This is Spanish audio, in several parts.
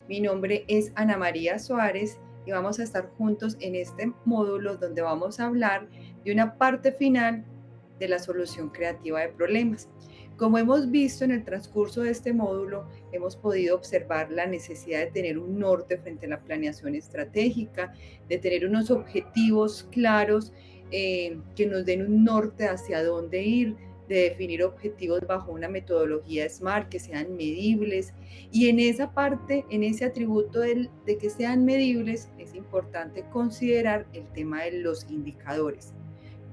Mi nombre es Ana María Suárez y vamos a estar juntos en este módulo donde vamos a hablar de una parte final de la solución creativa de problemas. Como hemos visto en el transcurso de este módulo, hemos podido observar la necesidad de tener un norte frente a la planeación estratégica, de tener unos objetivos claros que nos den un norte hacia dónde ir, de definir objetivos bajo una metodología SMART que sean medibles. Y en esa parte, en ese atributo de que sean medibles, es importante considerar el tema de los indicadores.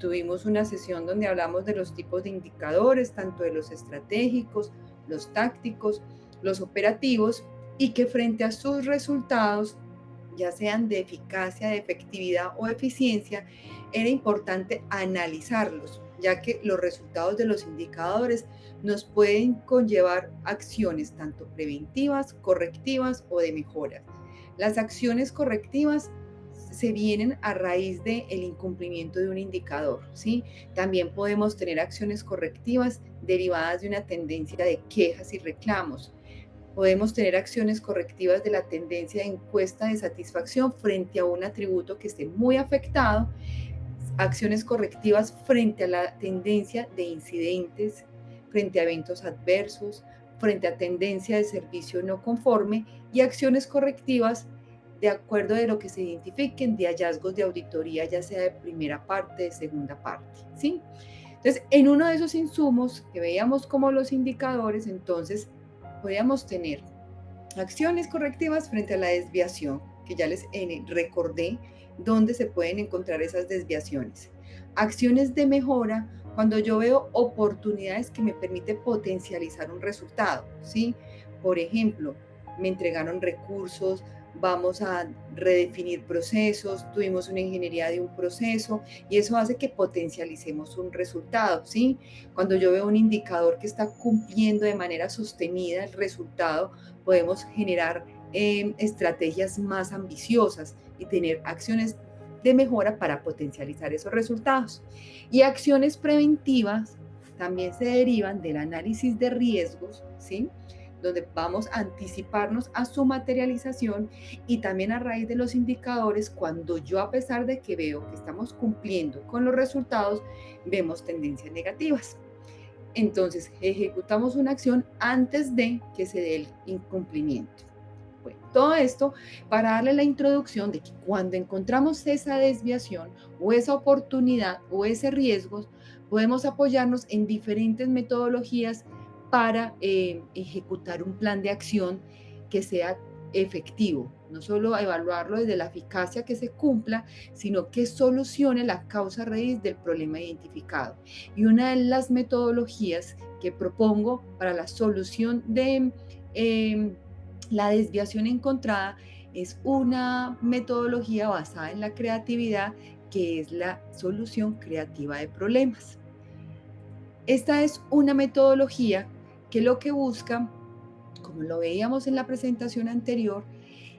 Tuvimos una sesión donde hablamos de los tipos de indicadores, tanto de los estratégicos, los tácticos, los operativos, y que frente a sus resultados, ya sean de eficacia, de efectividad o eficiencia, era importante analizarlos, ya que los resultados de los indicadores nos pueden conllevar acciones tanto preventivas, correctivas o de mejora. Las acciones correctivas se vienen a raíz del incumplimiento de un indicador, ¿sí? También podemos tener acciones correctivas derivadas de una tendencia de quejas y reclamos. Podemos tener acciones correctivas de la tendencia de encuesta de satisfacción frente a un atributo que esté muy afectado, acciones correctivas frente a la tendencia de incidentes, frente a eventos adversos, frente a tendencia de servicio no conforme y acciones correctivas de acuerdo de lo que se identifiquen de hallazgos de auditoría, ya sea de primera parte, de segunda parte, ¿sí? Entonces, en uno de esos insumos que veíamos como los indicadores, entonces podíamos tener acciones correctivas frente a la desviación, que ya les recordé dónde se pueden encontrar esas desviaciones. Acciones de mejora cuando yo veo oportunidades que me permiten potencializar un resultado, ¿sí? Por ejemplo, me entregaron recursos, vamos a redefinir procesos, tuvimos una ingeniería de un proceso y eso hace que potencialicemos un resultado, ¿sí? Cuando yo veo un indicador que está cumpliendo de manera sostenida el resultado, podemos generar estrategias más ambiciosas y tener acciones de mejora para potencializar esos resultados. Y acciones preventivas también se derivan del análisis de riesgos, ¿sí? Donde vamos a anticiparnos a su materialización y también a raíz de los indicadores, cuando yo a pesar de que veo que estamos cumpliendo con los resultados, vemos tendencias negativas. Entonces, ejecutamos una acción antes de que se dé el incumplimiento. Bueno, todo esto para darle la introducción de que cuando encontramos esa desviación o esa oportunidad o ese riesgo, podemos apoyarnos en diferentes metodologías para ejecutar un plan de acción que sea efectivo, no solo evaluarlo desde la eficacia que se cumpla, sino que solucione la causa raíz del problema identificado. Y una de las metodologías que propongo para la solución de la desviación encontrada es una metodología basada en la creatividad, que es la solución creativa de problemas. Esta es una metodología que lo que busca, como lo veíamos en la presentación anterior,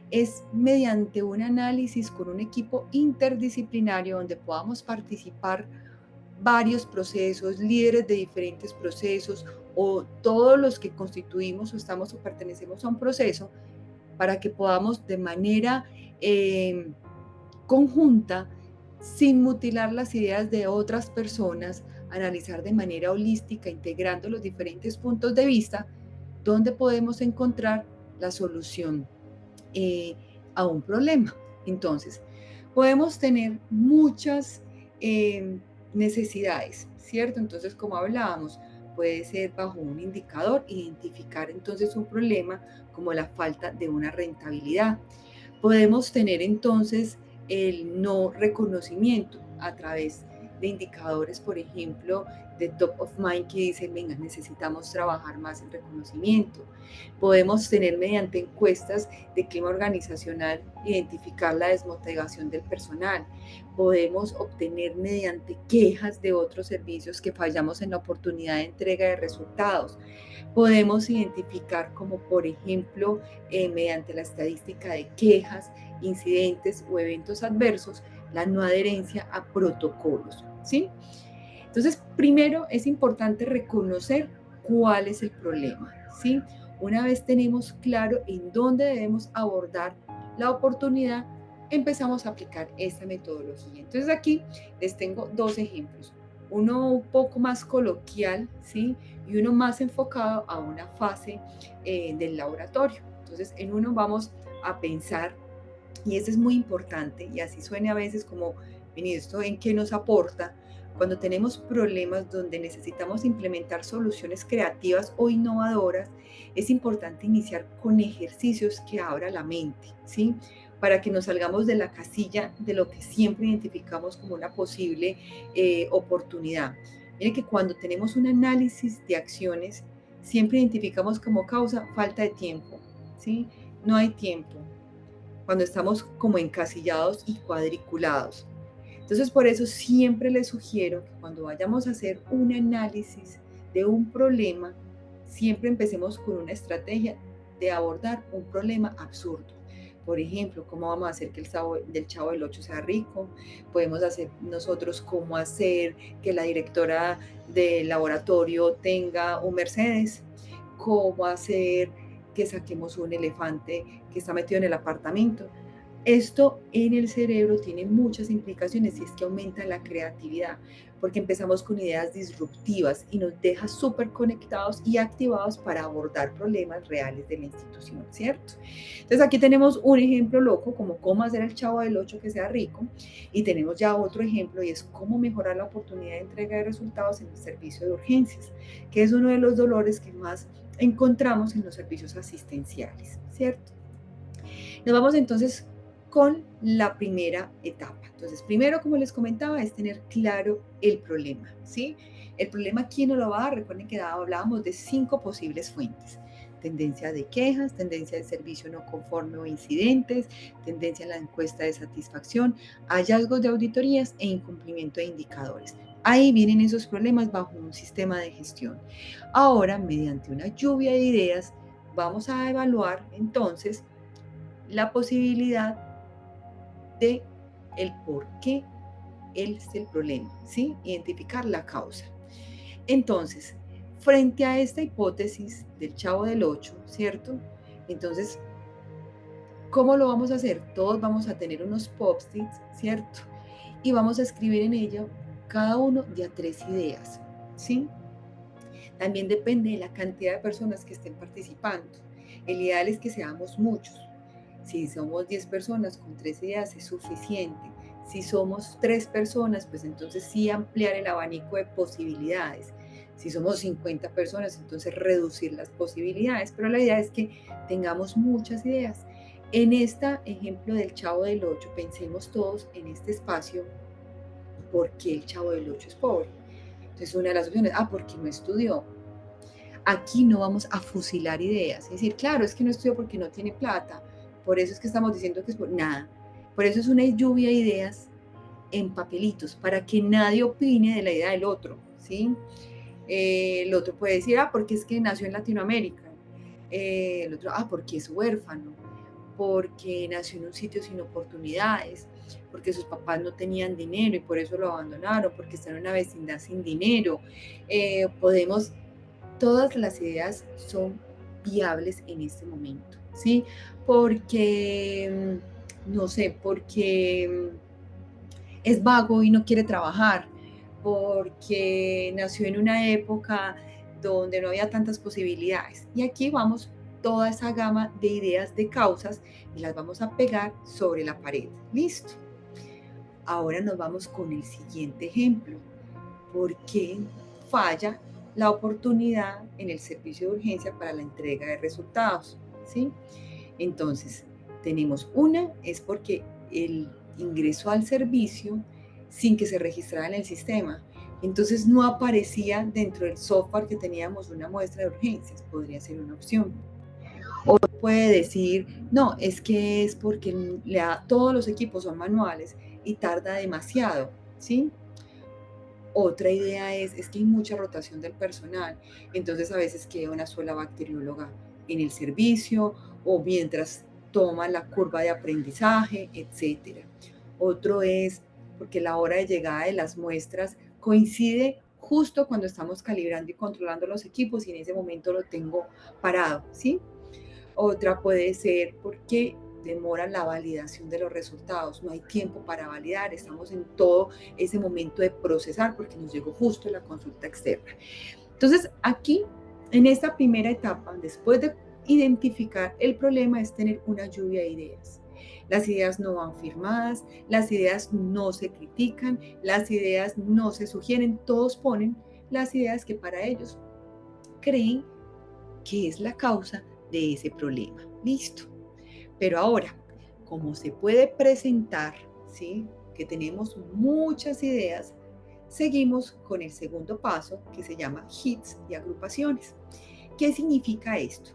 es mediante un análisis con un equipo interdisciplinario donde podamos participar varios procesos, líderes de diferentes procesos o todos los que constituimos o estamos o pertenecemos a un proceso, para que podamos de manera conjunta, sin mutilar las ideas de otras personas, analizar de manera holística, integrando los diferentes puntos de vista, donde podemos encontrar la solución eh, a un problema. Entonces, podemos tener muchas necesidades, ¿cierto? Entonces, como hablábamos, puede ser bajo un indicador, identificar entonces un problema como la falta de una rentabilidad. Podemos tener entonces el no reconocimiento a través de indicadores, por ejemplo, de top of mind que dicen, venga, necesitamos trabajar más en reconocimiento. Podemos tener mediante encuestas de clima organizacional, identificar la desmotivación del personal. Podemos obtener mediante quejas de otros servicios que fallamos en la oportunidad de entrega de resultados. Podemos identificar como, por ejemplo, mediante la estadística de quejas, incidentes o eventos adversos, la no adherencia a protocolos, ¿sí? Entonces, primero es importante reconocer cuál es el problema, ¿sí? Una vez tenemos claro en dónde debemos abordar la oportunidad, empezamos a aplicar esta metodología. Entonces aquí les tengo dos ejemplos, uno un poco más coloquial, ¿sí? Y uno más enfocado a una fase del laboratorio. Entonces en uno vamos a pensar, y eso es muy importante, y así suena a veces como, ¿esto en qué nos aporta? Cuando tenemos problemas donde necesitamos implementar soluciones creativas o innovadoras, es importante iniciar con ejercicios que abran la mente, ¿sí? Para que nos salgamos de la casilla de lo que siempre identificamos como una posible oportunidad. Miren que cuando tenemos un análisis de acciones, siempre identificamos como causa falta de tiempo, ¿sí? No hay tiempo cuando estamos como encasillados y cuadriculados. Entonces, por eso siempre les sugiero que cuando vayamos a hacer un análisis de un problema, siempre empecemos con una estrategia de abordar un problema absurdo. Por ejemplo, cómo vamos a hacer que el Chavo del Ocho sea rico. Podemos hacer nosotros cómo hacer que la directora del laboratorio tenga un Mercedes. Cómo hacer que saquemos un elefante que está metido en el apartamento. Esto en el cerebro tiene muchas implicaciones y es que aumenta la creatividad, porque empezamos con ideas disruptivas y nos deja súper conectados y activados para abordar problemas reales de la institución, ¿cierto? Entonces aquí tenemos un ejemplo loco, como cómo hacer el Chavo del Ocho que sea rico, y tenemos ya otro ejemplo y es cómo mejorar la oportunidad de entrega de resultados en el servicio de urgencias, que es uno de los dolores que más encontramos en los servicios asistenciales, ¿cierto? Nos vamos entonces con la primera etapa. Entonces, primero, como les comentaba, es tener claro el problema, ¿sí? El problema, ¿quién nos lo va a dar? Recuerden que hablábamos de 5 posibles fuentes. Tendencia de quejas, tendencia de servicio no conforme o incidentes, tendencia en la encuesta de satisfacción, hallazgos de auditorías e incumplimiento de indicadores. Ahí vienen esos problemas bajo un sistema de gestión. Ahora, mediante una lluvia de ideas, vamos a evaluar entonces la posibilidad de el por qué es el problema, ¿sí? Identificar la causa. Entonces, frente a esta hipótesis del Chavo del Ocho, ¿cierto? Entonces, ¿cómo lo vamos a hacer? Todos vamos a tener unos post-its, ¿cierto? Y vamos a escribir en ello cada uno de a 3 ideas, ¿sí? También depende de la cantidad de personas que estén participando. El ideal es que seamos muchos. Si somos 10 personas, con 3 ideas es suficiente. Si somos 3 personas, pues entonces sí ampliar el abanico de posibilidades. Si somos 50 personas, entonces reducir las posibilidades. Pero la idea es que tengamos muchas ideas. En este ejemplo del Chavo del Ocho, pensemos todos en este espacio, ¿por qué el Chavo del Ocho es pobre? Entonces una de las opciones, porque no estudió. Aquí no vamos a fusilar ideas, es decir, claro, es que no estudió porque no tiene plata, por eso es que estamos diciendo que es por nada. Por eso es una lluvia de ideas en papelitos, para que nadie opine de la idea del otro, ¿sí? El otro puede decir, porque es que nació en Latinoamérica. El otro, porque es huérfano, porque nació en un sitio sin oportunidades, porque sus papás no tenían dinero y por eso lo abandonaron, porque está en una vecindad sin dinero. Podemos Todas las ideas son viables en este momento, ¿sí? Porque, no sé, porque es vago y no quiere trabajar, porque nació en una época donde no había tantas posibilidades. Y aquí vamos toda esa gama de ideas, de causas, y las vamos a pegar sobre la pared. Listo. Ahora nos vamos con el siguiente ejemplo. ¿Por qué falla la oportunidad en el servicio de urgencia para la entrega de resultados? ¿Sí? Entonces, tenemos una, es porque el ingresó al servicio sin que se registrara en el sistema. Entonces no aparecía dentro del software que teníamos una muestra de urgencias, podría ser una opción. O puede decir, no, es que es porque todos los equipos son manuales y tarda demasiado, ¿sí? Otra idea es que hay mucha rotación del personal, entonces a veces queda una sola bacterióloga en el servicio o mientras toma la curva de aprendizaje, etcétera. Otro es porque la hora de llegada de las muestras coincide justo cuando estamos calibrando y controlando los equipos y en ese momento lo tengo parado, ¿sí? Otra puede ser porque demora la validación de los resultados, no hay tiempo para validar, estamos en todo ese momento de procesar porque nos llegó justo la consulta externa. Entonces, aquí, en esta primera etapa, después de identificar el problema, es tener una lluvia de ideas. Las ideas no van firmadas, las ideas no se critican, las ideas no se sugieren, todos ponen las ideas que para ellos creen que es la causa de ese problema. Listo. Pero ahora, como se puede presentar, ¿sí? Que tenemos muchas ideas, seguimos con el segundo paso que se llama hits y agrupaciones. ¿Qué significa esto?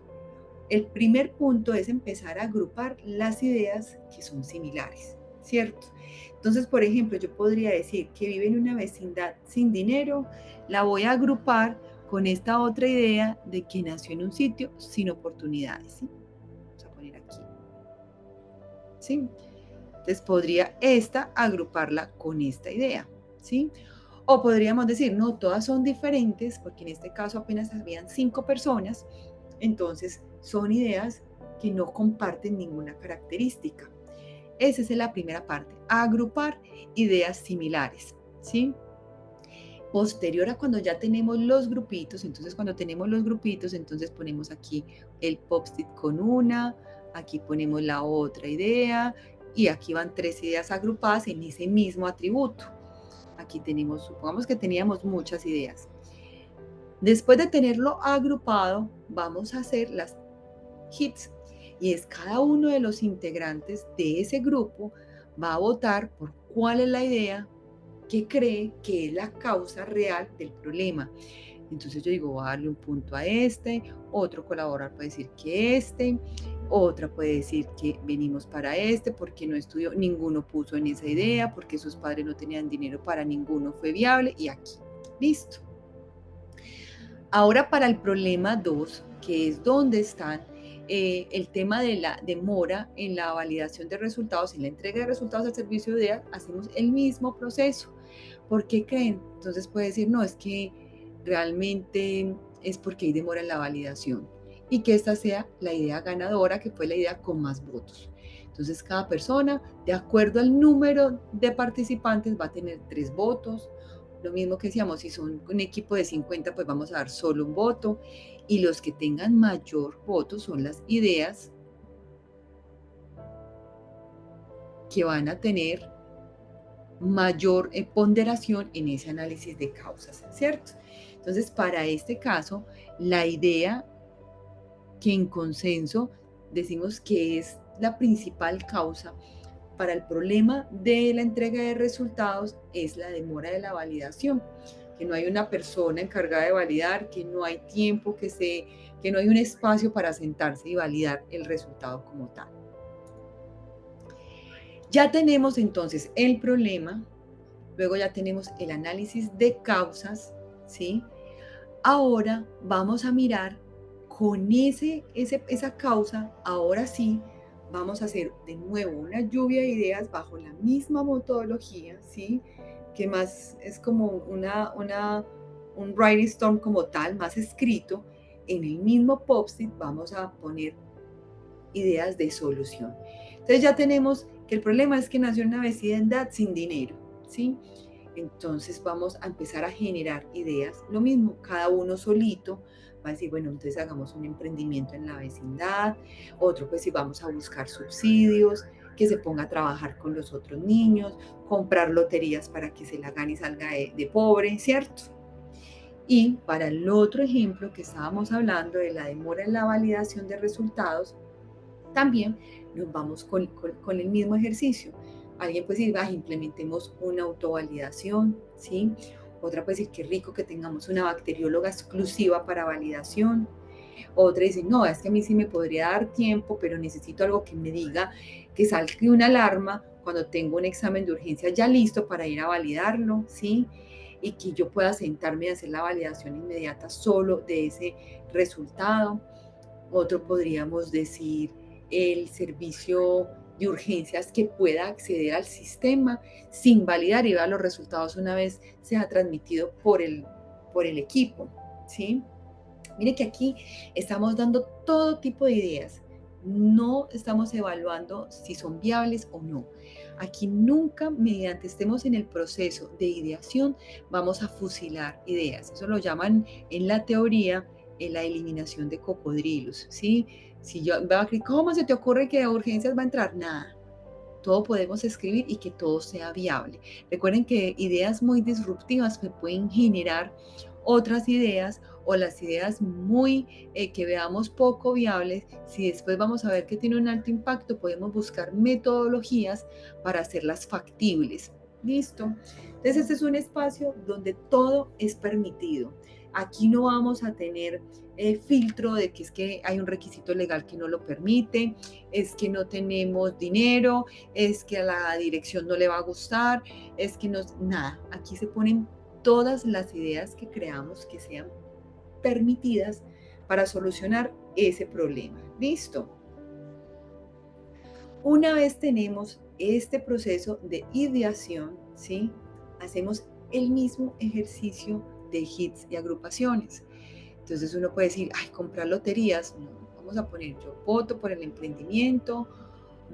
El primer punto es empezar a agrupar las ideas que son similares, ¿cierto? Entonces, por ejemplo, yo podría decir que vive en una vecindad sin dinero, la voy a agrupar con esta otra idea de que nació en un sitio sin oportunidades, ¿sí? Vamos a poner aquí, ¿sí? Entonces podría esta agruparla con esta idea, ¿sí? O podríamos decir, no, todas son diferentes, porque en este caso apenas habían 5 personas, entonces son ideas que no comparten ninguna característica. Esa es la primera parte, agrupar ideas similares, ¿sí? Posterior a cuando ya tenemos los grupitos, entonces cuando tenemos los grupitos, entonces ponemos aquí el post-it con una, aquí ponemos la otra idea y aquí van 3 ideas agrupadas en ese mismo atributo. Aquí tenemos, supongamos que teníamos muchas ideas. Después de tenerlo agrupado, vamos a hacer las hits y es cada uno de los integrantes de ese grupo va a votar por cuál es la idea que cree que es la causa real del problema. Entonces yo digo, voy a darle un punto a este, otro colaborador puede decir que este, otra puede decir que venimos para este, porque no estudió, ninguno puso en esa idea, porque sus padres no tenían dinero para ninguno, fue viable, y aquí, listo. Ahora para el problema 2, que es donde están el tema de la demora en la validación de resultados, en la entrega de resultados al servicio de IDEA, hacemos el mismo proceso. ¿Por qué creen? Entonces puede decir, no, es que realmente es porque hay demora en la validación y que esta sea la idea ganadora, que fue la idea con más votos. Entonces cada persona, de acuerdo al número de participantes, va a tener 3 votos. Lo mismo que decíamos, si son un equipo de 50, pues vamos a dar solo un voto. Y los que tengan mayor voto son las ideas que van a tener mayor ponderación en ese análisis de causas, ¿cierto? Entonces, para este caso, la idea que en consenso decimos que es la principal causa para el problema de la entrega de resultados es la demora de la validación, que no hay una persona encargada de validar, que no hay tiempo, que no hay un espacio para sentarse y validar el resultado como tal. Ya tenemos entonces el problema, luego ya tenemos el análisis de causas, ¿sí? Ahora vamos a mirar con esa causa, ahora sí, vamos a hacer de nuevo una lluvia de ideas bajo la misma metodología, ¿sí? Que más es como un writing storm como tal, más escrito. En el mismo post-it vamos a poner ideas de solución. Entonces ya tenemos que el problema es que nació una vecindad sin dinero, ¿sí? Entonces vamos a empezar a generar ideas. Lo mismo, cada uno solito va a decir, bueno, entonces hagamos un emprendimiento en la vecindad. Otro, pues si vamos a buscar subsidios, que se ponga a trabajar con los otros niños, comprar loterías para que se la gane y salga de pobre, ¿cierto? Y para el otro ejemplo que estábamos hablando de la demora en la validación de resultados, también nos vamos con el mismo ejercicio. Alguien puede decir, implementemos una autovalidación, ¿sí? Otra puede decir, qué rico que tengamos una bacterióloga exclusiva para validación. Otra dice, no, es que a mí sí me podría dar tiempo, pero necesito algo que me diga que salga una alarma cuando tengo un examen de urgencia ya listo para ir a validarlo, ¿sí? Y que yo pueda sentarme y hacer la validación inmediata solo de ese resultado. Otro podríamos decir el servicio de urgencias que pueda acceder al sistema sin validar y ver los resultados una vez sea transmitido por por el equipo, ¿sí? Mire que aquí estamos dando todo tipo de ideas. No estamos evaluando si son viables o no. Aquí nunca, mediante estemos en el proceso de ideación, vamos a fusilar ideas. Eso lo llaman en la teoría la eliminación de cocodrilos, ¿sí? Si yo veo aquí, ¿cómo se te ocurre que a urgencias va a entrar? Nada. Todo podemos escribir y que todo sea viable. Recuerden que ideas muy disruptivas me pueden generar otras ideas o las ideas muy que veamos poco viables, si después vamos a ver que tiene un alto impacto, podemos buscar metodologías para hacerlas factibles. ¿Listo? Entonces este es un espacio donde todo es permitido. Aquí no vamos a tener filtro de que es que hay un requisito legal que no lo permite, es que no tenemos dinero, es que a la dirección no le va a gustar, es que no, nada, aquí se ponen todas las ideas que creamos que sean permitidas para solucionar ese problema. ¿Listo? Una vez tenemos este proceso de ideación, ¿sí? Hacemos el mismo ejercicio de hits y agrupaciones. Entonces uno puede decir, ay, comprar loterías, no, vamos a poner, yo voto por el emprendimiento,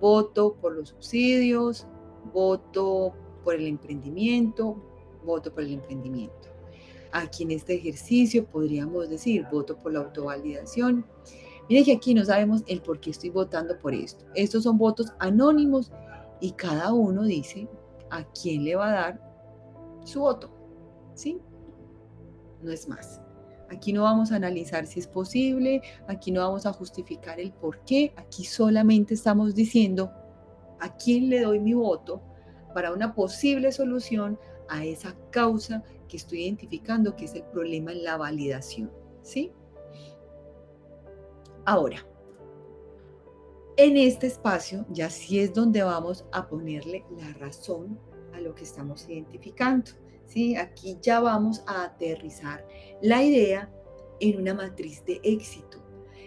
voto por los subsidios, voto por el emprendimiento, voto por el emprendimiento. Aquí en este ejercicio podríamos decir, voto por la autovalidación. Mire que aquí no sabemos el por qué estoy votando por esto. Estos son votos anónimos y cada uno dice a quién le va a dar su voto, ¿sí? No es más. Aquí no vamos a analizar si es posible, aquí no vamos a justificar el por qué, aquí solamente estamos diciendo a quién le doy mi voto para una posible solución a esa causa que estoy identificando que es el problema en la validación, ¿sí? Ahora, en este espacio ya sí es donde vamos a ponerle la razón a lo que estamos identificando, ¿sí? Aquí ya vamos a aterrizar la idea en una matriz de éxito.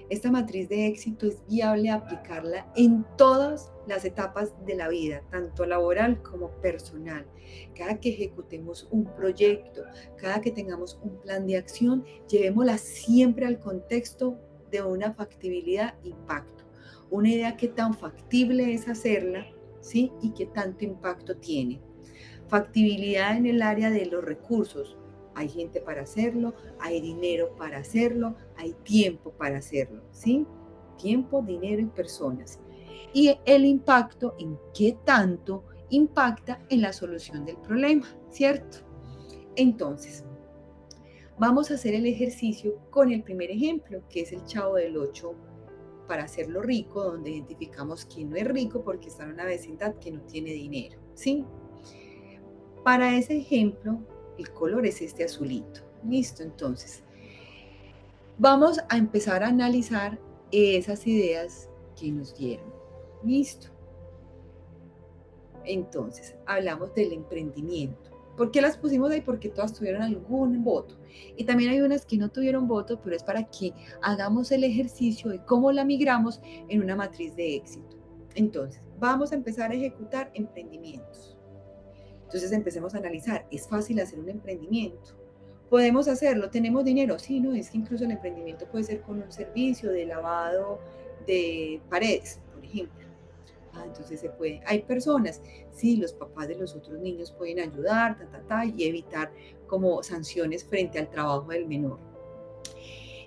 Esta matriz de éxito es viable aplicarla en todas las etapas de la vida, tanto laboral como personal. Cada que ejecutemos un proyecto, cada que tengamos un plan de acción, llevémosla siempre al contexto de una factibilidad-impacto. Una idea que tan factible es hacerla, ¿sí? Y qué tanto impacto tiene. Factibilidad en el área de los recursos. Hay gente para hacerlo, hay dinero para hacerlo, hay tiempo para hacerlo, ¿sí? Tiempo, dinero y personas. Y el impacto en qué tanto impacta en la solución del problema, ¿cierto? Entonces, vamos a hacer el ejercicio con el primer ejemplo, que es el Chavo del 8 para hacerlo rico, donde identificamos quién no es rico porque está en una vecindad que no tiene dinero, ¿sí? Para ese ejemplo, el color es este azulito. Listo, entonces, vamos a empezar a analizar esas ideas que nos dieron. Listo. Entonces, hablamos del emprendimiento. ¿Por qué las pusimos ahí? Porque todas tuvieron algún voto. Y también hay unas que no tuvieron voto, pero es para que hagamos el ejercicio de cómo la migramos en una matriz de éxito. Entonces, vamos a empezar a ejecutar emprendimientos. Entonces empecemos a analizar, ¿es fácil hacer un emprendimiento? ¿Podemos hacerlo? ¿Tenemos dinero? Sí, no, es que incluso el emprendimiento puede ser con un servicio de lavado de paredes, por ejemplo. Entonces se puede. Hay personas, sí, los papás de los otros niños pueden ayudar, y evitar como sanciones frente al trabajo del menor.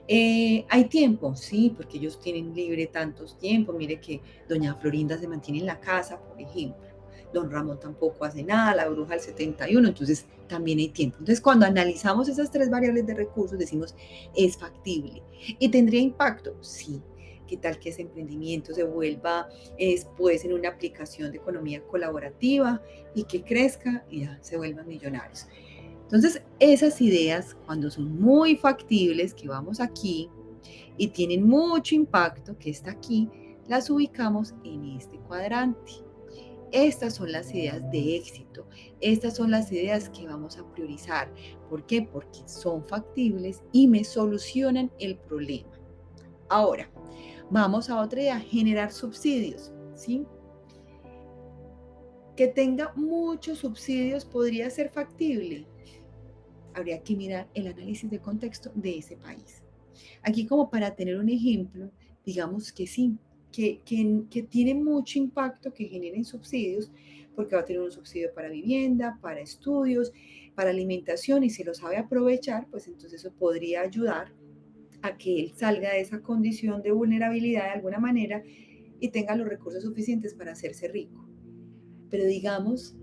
Hay tiempo, sí, porque ellos tienen libre tantos tiempos. Mire que doña Florinda se mantiene en la casa, por ejemplo. Don Ramón tampoco hace nada, la bruja del 71, entonces también hay tiempo. Entonces, cuando analizamos esas tres variables de recursos, decimos, ¿es factible? ¿Y tendría impacto? Sí. ¿Qué tal que ese emprendimiento se vuelva después en una aplicación de economía colaborativa y que crezca y ya se vuelvan millonarios? Entonces, esas ideas, cuando son muy factibles, que vamos aquí, y tienen mucho impacto, que está aquí, las ubicamos en este cuadrante. Estas son las ideas de éxito. Estas son las ideas que vamos a priorizar. ¿Por qué? Porque son factibles y me solucionan el problema. Ahora, vamos a otra idea, generar subsidios, ¿sí? Que tenga muchos subsidios podría ser factible. habría que mirar el análisis de contexto de ese país. Aquí como para tener un ejemplo, digamos que sí, que tiene mucho impacto que generen subsidios, porque va a tener un subsidio para vivienda, para estudios, para alimentación y si lo sabe aprovechar, pues entonces eso podría ayudar a que él salga de esa condición de vulnerabilidad de alguna manera y tenga los recursos suficientes para hacerse rico. Pero digamos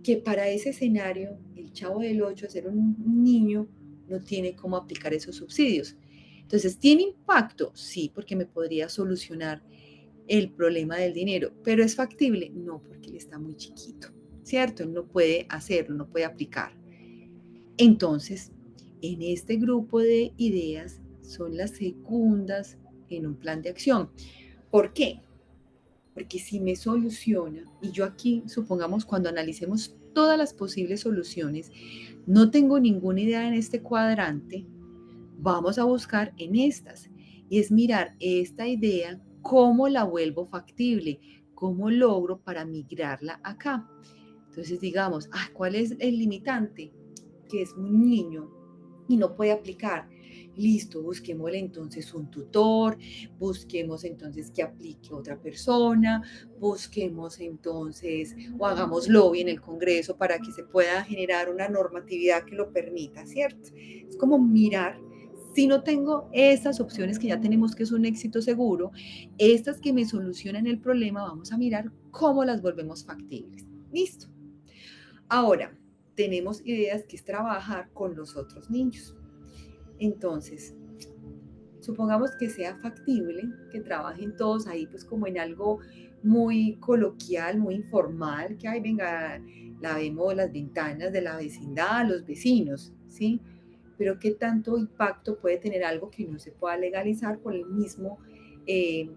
que para ese escenario, el Chavo del 8, ser un niño, no tiene cómo aplicar esos subsidios. Entonces, ¿tiene impacto? Sí, porque me podría solucionar el problema del dinero, pero ¿es factible? No, porque él está muy chiquito, ¿cierto? Él no puede hacerlo, no puede aplicar. Entonces, en este grupo de ideas son las secundas en un plan de acción. ¿Por qué? Porque si me soluciona, y yo aquí, supongamos, cuando analicemos todas las posibles soluciones, no tengo ninguna idea en este cuadrante, vamos a buscar en estas. Y es mirar esta idea, cómo la vuelvo factible, cómo logro para migrarla acá. Entonces digamos, ¿cuál es el limitante? Que es un niño y no puede aplicar. Listo, busquémosle entonces un tutor, busquemos entonces que aplique otra persona, busquemos entonces o hagamos lobby en el Congreso para que se pueda generar una normatividad que lo permita, ¿cierto? Es como mirar, si no tengo estas opciones que ya tenemos que es un éxito seguro, estas que me solucionan el problema, vamos a mirar cómo las volvemos factibles. Listo. Ahora, tenemos ideas que es trabajar con los otros niños. Entonces, supongamos que sea factible, que trabajen todos ahí, pues como en algo muy coloquial, muy informal, que ay, venga, lavemos las ventanas de la vecindad, los vecinos, ¿sí? Pero qué tanto impacto puede tener algo que no se pueda legalizar por el mismo eh,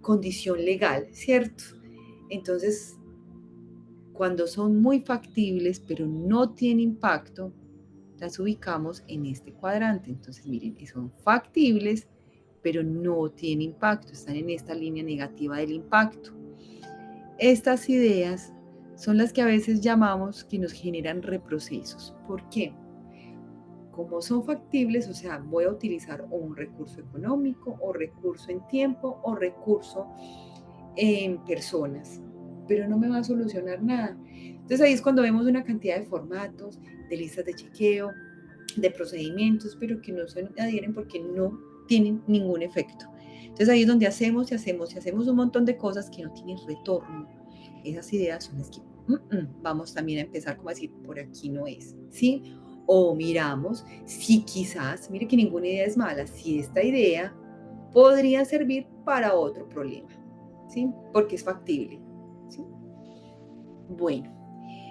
condición legal, ¿cierto? Entonces, cuando son muy factibles, pero no tienen impacto, las ubicamos en este cuadrante. Entonces, miren, son factibles, pero no tienen impacto, están en esta línea negativa del impacto. Estas ideas son las que a veces llamamos que nos generan reprocesos. ¿Por qué? Como son factibles, o sea, voy a utilizar o un recurso económico, o recurso en tiempo, o recurso en personas, pero no me va a solucionar nada. Entonces ahí es cuando vemos una cantidad de formatos, de listas de chequeo, de procedimientos, pero que no se adhieren porque no tienen ningún efecto. Entonces ahí es donde hacemos y hacemos y hacemos un montón de cosas que no tienen retorno. Esas ideas son las que vamos también a empezar como a decir, por aquí no es, ¿sí? O miramos si quizás, mire que ninguna idea es mala, si esta idea podría servir para otro problema, ¿sí? Porque es factible, ¿sí? Bueno,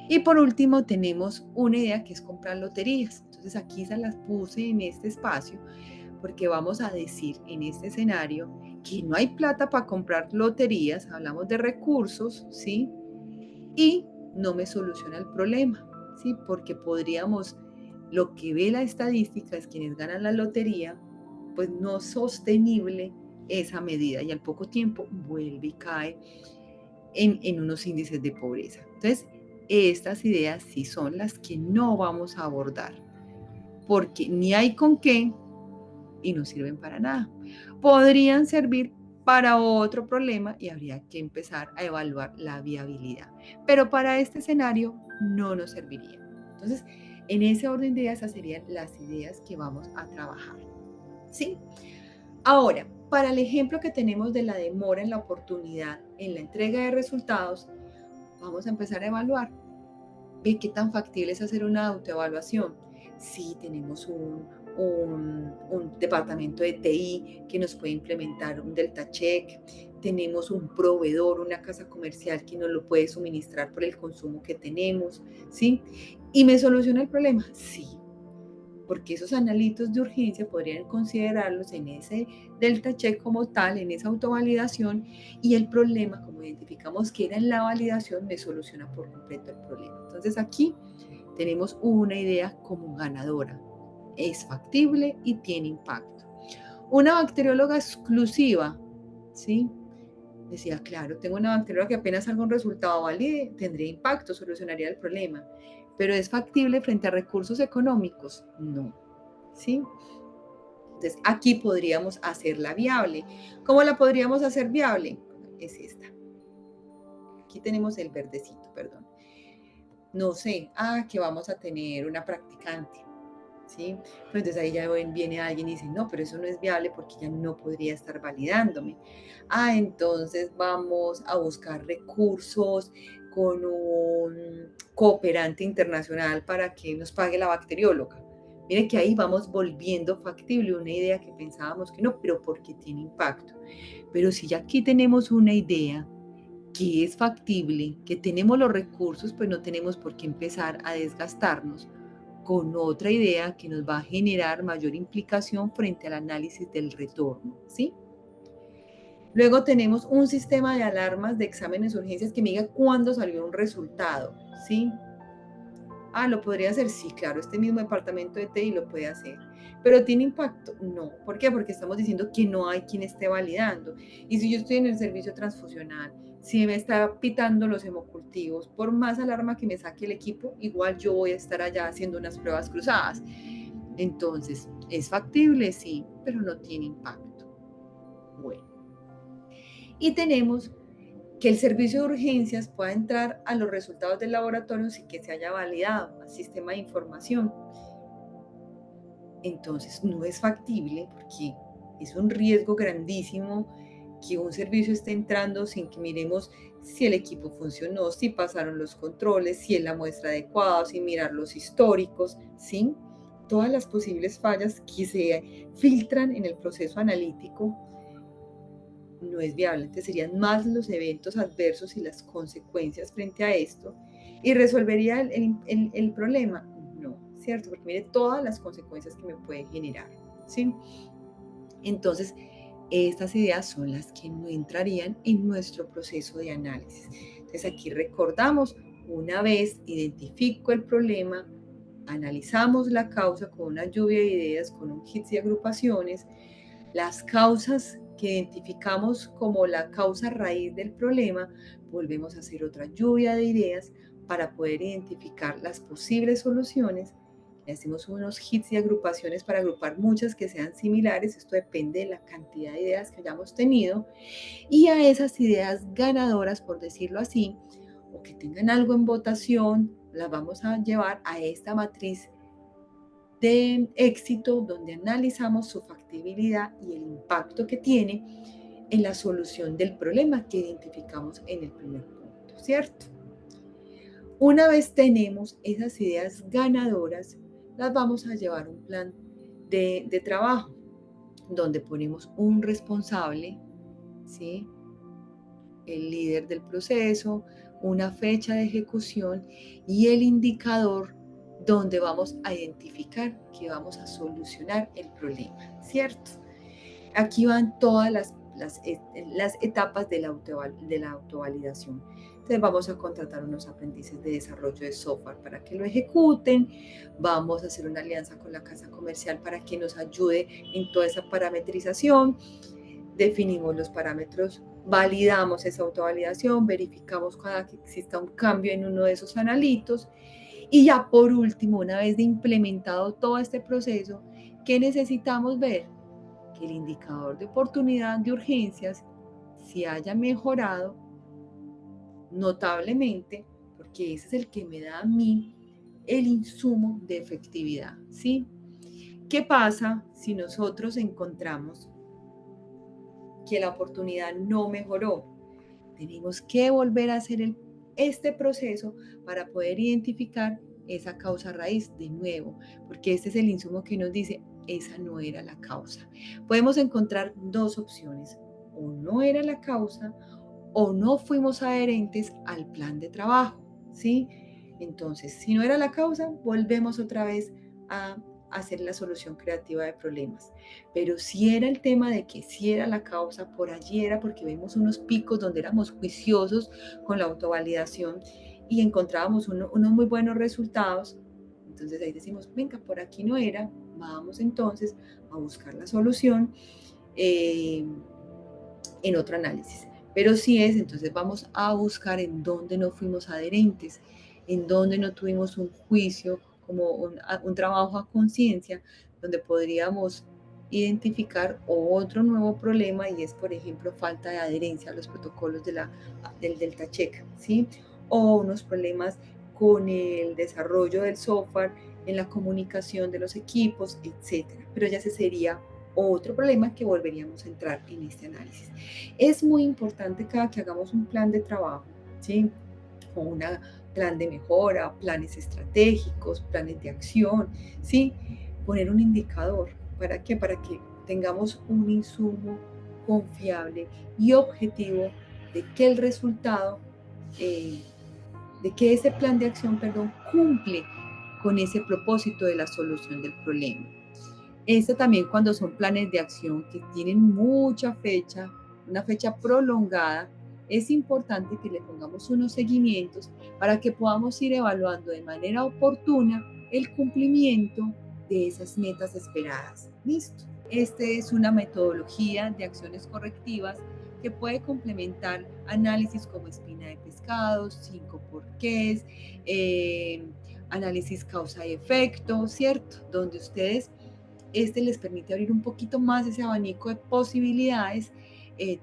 y por último tenemos una idea que es comprar loterías. Entonces aquí se las puse en este espacio porque vamos a decir en este escenario que no hay plata para comprar loterías, hablamos de recursos, ¿sí? Y no me soluciona el problema, ¿sí? Porque podríamos, lo que ve la estadística es quienes ganan la lotería, pues no es sostenible esa medida y al poco tiempo vuelve y cae en unos índices de pobreza. Entonces, estas ideas sí son las que no vamos a abordar, porque ni hay con qué y no sirven para nada. Podrían servir para otro problema y habría que empezar a evaluar la viabilidad, pero para este escenario no nos serviría. Entonces, en ese orden de ideas, esas serían las ideas que vamos a trabajar. ¿Sí? Ahora, para el ejemplo que tenemos de la demora en la oportunidad en la entrega de resultados, vamos a empezar a evaluar. ¿Ve qué tan factible es hacer una autoevaluación? Sí, tenemos un departamento de TI que nos puede implementar un Delta Check, tenemos un proveedor, una casa comercial que nos lo puede suministrar por el consumo que tenemos, ¿sí? ¿Y me soluciona el problema? Sí, porque esos analitos de urgencia podrían considerarlos en ese delta check como tal, en esa autovalidación, y el problema, como identificamos que era en la validación, me soluciona por completo el problema. Entonces aquí tenemos una idea como ganadora. Es factible y tiene impacto. Una bacterióloga exclusiva, ¿sí? Decía, claro, tengo una bacterióloga que apenas haga un resultado valide, tendría impacto, solucionaría el problema. pero ¿es factible frente a recursos económicos? No, ¿sí? Entonces, aquí podríamos hacerla viable. ¿Cómo la podríamos hacer viable? Es esta. Aquí tenemos el verdecito, perdón. No sé, que vamos a tener una practicante, ¿sí? Pero entonces ahí ya viene alguien y dice, no, pero eso no es viable porque ya no podría estar validándome. Entonces vamos a buscar recursos con un cooperante internacional para que nos pague la bacterióloga. Mire que ahí vamos volviendo factible una idea que pensábamos que no, pero porque tiene impacto. Pero si ya aquí tenemos una idea que es factible, que tenemos los recursos, pues no tenemos por qué empezar a desgastarnos con otra idea que nos va a generar mayor implicación frente al análisis del retorno, ¿sí? Luego tenemos un sistema de alarmas de exámenes de urgencias que me diga cuándo salió un resultado, ¿sí? ¿Lo podría hacer? Sí, claro, este mismo departamento de TI lo puede hacer. ¿Pero tiene impacto? No. ¿Por qué? Porque estamos diciendo que no hay quien esté validando. Y si yo estoy en el servicio transfusional, si me está pitando los hemocultivos, por más alarma que me saque el equipo, igual yo voy a estar allá haciendo unas pruebas cruzadas. Entonces, ¿es factible? Sí, pero no tiene impacto. Bueno. Y tenemos que el servicio de urgencias pueda entrar a los resultados del laboratorio sin que se haya validado al sistema de información. Entonces, no es factible porque es un riesgo grandísimo que un servicio esté entrando sin que miremos si el equipo funcionó, si pasaron los controles, si es la muestra adecuada, sin mirar los históricos, ¿sí? Todas las posibles fallas que se filtran en el proceso analítico no es viable. Entonces serían más los eventos adversos y las consecuencias frente a esto. ¿Y resolvería el problema? No, ¿cierto? Porque mire todas las consecuencias que me puede generar, ¿sí? Entonces, estas ideas son las que no entrarían en nuestro proceso de análisis. Entonces, aquí recordamos, una vez identifico el problema, analizamos la causa con una lluvia de ideas, con un kit de agrupaciones, las causas que identificamos como la causa raíz del problema, volvemos a hacer otra lluvia de ideas para poder identificar las posibles soluciones. Le hacemos unos hits y agrupaciones para agrupar muchas que sean similares. Esto depende de la cantidad de ideas que hayamos tenido. Y a esas ideas ganadoras, por decirlo así, o que tengan algo en votación, las vamos a llevar a esta matriz de éxito donde analizamos su factibilidad y el impacto que tiene en la solución del problema que identificamos en el primer punto, ¿cierto? Una vez tenemos esas ideas ganadoras, las vamos a llevar a un plan de trabajo donde ponemos un responsable, ¿sí? El líder del proceso, una fecha de ejecución y el indicador donde vamos a identificar que vamos a solucionar el problema, ¿cierto? Aquí van todas las etapas de la autovalidación. Entonces vamos a contratar unos aprendices de desarrollo de software para que lo ejecuten, vamos a hacer una alianza con la casa comercial para que nos ayude en toda esa parametrización, definimos los parámetros, validamos esa autovalidación, verificamos cada que exista un cambio en uno de esos analitos y ya por último, una vez de implementado todo este proceso, ¿qué necesitamos ver? Que el indicador de oportunidad de urgencias se haya mejorado notablemente, porque ese es el que me da a mí el insumo de efectividad, ¿sí? ¿Qué pasa si nosotros encontramos que la oportunidad no mejoró? Tenemos que volver a hacer este proceso para poder identificar esa causa raíz de nuevo, porque este es el insumo que nos dice, esa no era la causa. Podemos encontrar dos opciones, o no era la causa, o no fuimos adherentes al plan de trabajo, ¿sí? Entonces, si no era la causa, volvemos otra vez a hacer la solución creativa de problemas. Pero si era el tema de que si era la causa, por allí era porque vemos unos picos donde éramos juiciosos con la autovalidación y encontrábamos unos muy buenos resultados. Entonces ahí decimos, venga, por aquí no era, vamos entonces a buscar la solución en otro análisis. Pero si es, entonces vamos a buscar en dónde no fuimos adherentes. en donde no tuvimos un juicio, como un trabajo a conciencia, donde podríamos identificar otro nuevo problema y es, por ejemplo, falta de adherencia a los protocolos del Delta Check, ¿sí? O unos problemas con el desarrollo del software, en la comunicación de los equipos, etcétera. Pero ya ese sería otro problema que volveríamos a entrar en este análisis. Es muy importante cada que hagamos un plan de trabajo, ¿sí? O un plan de mejora, planes estratégicos, planes de acción, ¿sí? Poner un indicador. ¿Para qué? Para que tengamos un insumo confiable y objetivo de que el resultado, eh, de que ese plan de acción, perdón, cumple con ese propósito de la solución del problema. Esto también cuando son planes de acción que tienen mucha fecha, una fecha prolongada, es importante que le pongamos unos seguimientos para que podamos ir evaluando de manera oportuna el cumplimiento de esas metas esperadas. Listo. Esta es una metodología de acciones correctivas que puede complementar análisis como espina de pescado, 5 porqués, análisis causa y efecto, ¿cierto? Donde ustedes les permite abrir un poquito más ese abanico de posibilidades,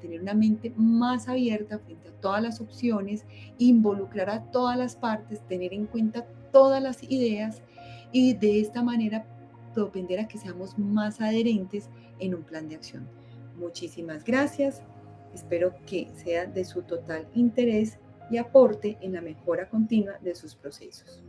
tener una mente más abierta frente a todas las opciones, involucrar a todas las partes, tener en cuenta todas las ideas y de esta manera propender a que seamos más adherentes en un plan de acción. Muchísimas gracias. Espero que sea de su total interés y aporte en la mejora continua de sus procesos.